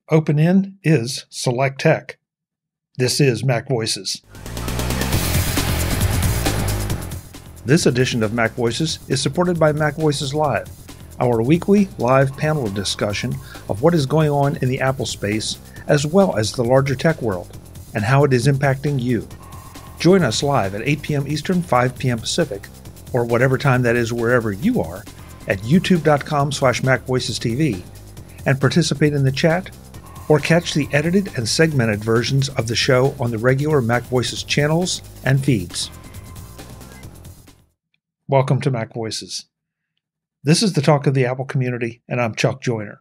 OpenIn is Select Tech. This is MacVoices. This edition of MacVoices is supported by MacVoices Live, our weekly live panel discussion of what is going on in the Apple space as well as the larger tech world and how it is impacting you. Join us live at 8 p.m. Eastern, 5 p.m. Pacific, or whatever time that is wherever you are, at youtube.com/MacVoicesTV, and participate in the chat or catch the edited and segmented versions of the show on the regular MacVoices channels and feeds. Welcome to MacVoices. This is the talk of the Apple community, and I'm Chuck Joyner.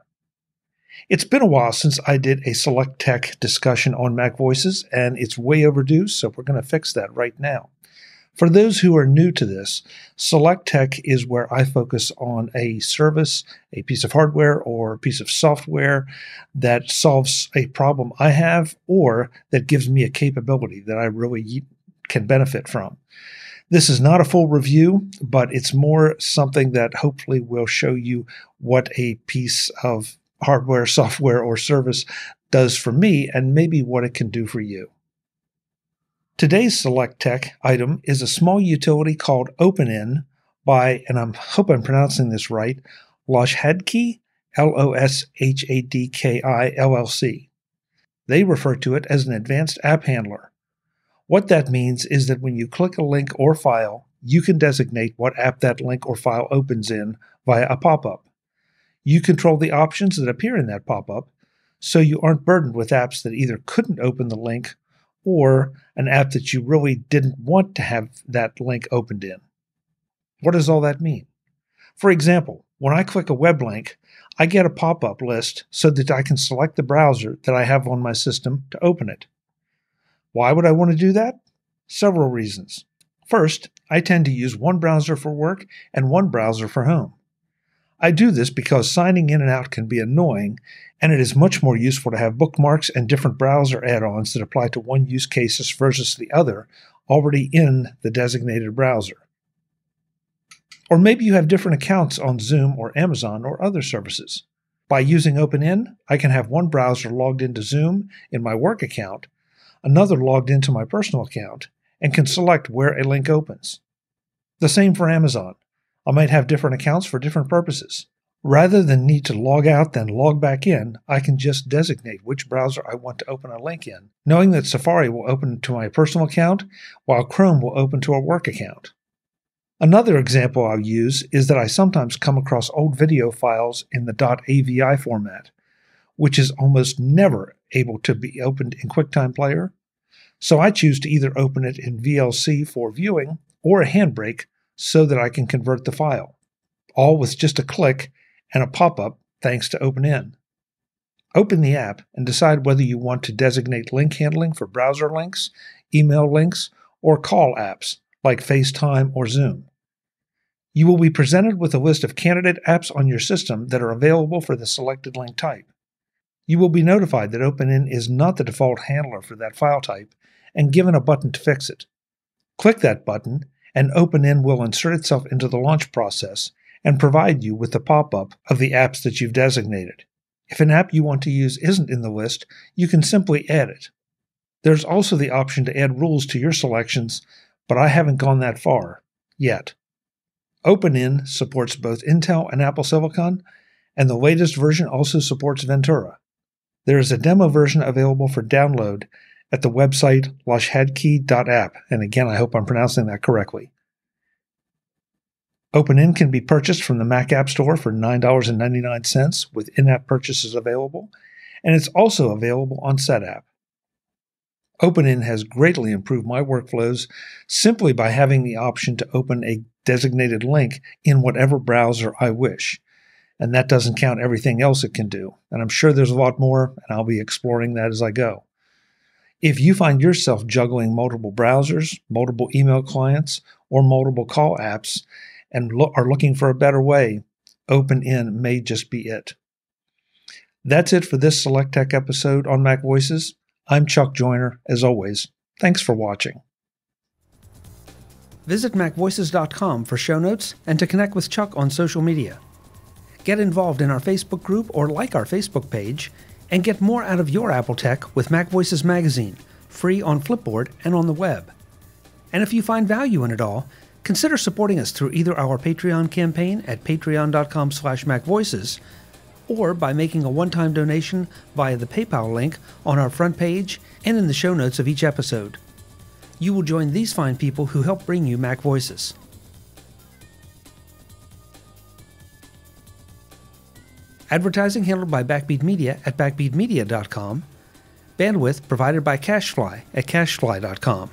It's been a while since I did a Select Tech discussion on MacVoices, and it's way overdue, so we're going to fix that right now. For those who are new to this, Select Tech is where I focus on a service, a piece of hardware, or a piece of software that solves a problem I have or that gives me a capability that I really can benefit from. This is not a full review, but it's more something that hopefully will show you what a piece of hardware, software, or service does for me and maybe what it can do for you. Today's Select Tech item is a small utility called OpenIn by, and I hope I'm pronouncing this right, Loshadki, Loshadki LLC. They refer to it as an advanced app handler. What that means is that when you click a link or file, you can designate what app that link or file opens in via a pop-up. You control the options that appear in that pop-up, so you aren't burdened with apps that either couldn't open the link or an app that you really didn't want to have that link opened in. What does all that mean? For example, when I click a web link, I get a pop-up list so that I can select the browser that I have on my system to open it. Why would I want to do that? Several reasons. First, I tend to use one browser for work and one browser for home. I do this because signing in and out can be annoying, and it is much more useful to have bookmarks and different browser add-ons that apply to one use case versus the other already in the designated browser. Or maybe you have different accounts on Zoom or Amazon or other services. By using OpenIn, I can have one browser logged into Zoom in my work account, another logged into my personal account, and can select where a link opens. The same for Amazon. I might have different accounts for different purposes. Rather than need to log out then log back in, I can just designate which browser I want to open a link in, knowing that Safari will open to my personal account, while Chrome will open to a work account. Another example I'll use is that I sometimes come across old video files in the .avi format, which is almost never able to be opened in QuickTime Player, so I choose to either open it in VLC for viewing or a handbrake so that I can convert the file, all with just a click and a pop-up thanks to OpenIn. Open the app and decide whether you want to designate link handling for browser links, email links, or call apps like FaceTime or Zoom. You will be presented with a list of candidate apps on your system that are available for the selected link type. You will be notified that OpenIn is not the default handler for that file type and given a button to fix it. Click that button and OpenIn will insert itself into the launch process and provide you with the pop-up of the apps that you've designated. If an app you want to use isn't in the list, you can simply add it. There's also the option to add rules to your selections, but I haven't gone that far yet. OpenIn supports both Intel and Apple Silicon, and the latest version also supports Ventura. There is a demo version available for download at the website loshadki.app, and again, I hope I'm pronouncing that correctly. OpenIn can be purchased from the Mac App Store for $9.99 with in-app purchases available, and it's also available on Setapp. OpenIn has greatly improved my workflows simply by having the option to open a designated link in whatever browser I wish. And that doesn't count everything else it can do. And I'm sure there's a lot more, and I'll be exploring that as I go. If you find yourself juggling multiple browsers, multiple email clients, or multiple call apps, and are looking for a better way, OpenIn may just be it. That's it for this Select Tech episode on MacVoices. I'm Chuck Joyner, as always. Thanks for watching. Visit MacVoices.com for show notes and to connect with Chuck on social media. Get involved in our Facebook group or like our Facebook page, And get more out of your Apple tech with MacVoices magazine, free on Flipboard and on the web. And if you find value in it all, consider supporting us through either our Patreon campaign at patreon.com/MacVoices or by making a one-time donation via the PayPal link on our front page and in the show notes of each episode. You will join these fine people who help bring you Mac Voices. Advertising handled by Backbeat Media at backbeatmedia.com. Bandwidth provided by CacheFly at cachefly.com.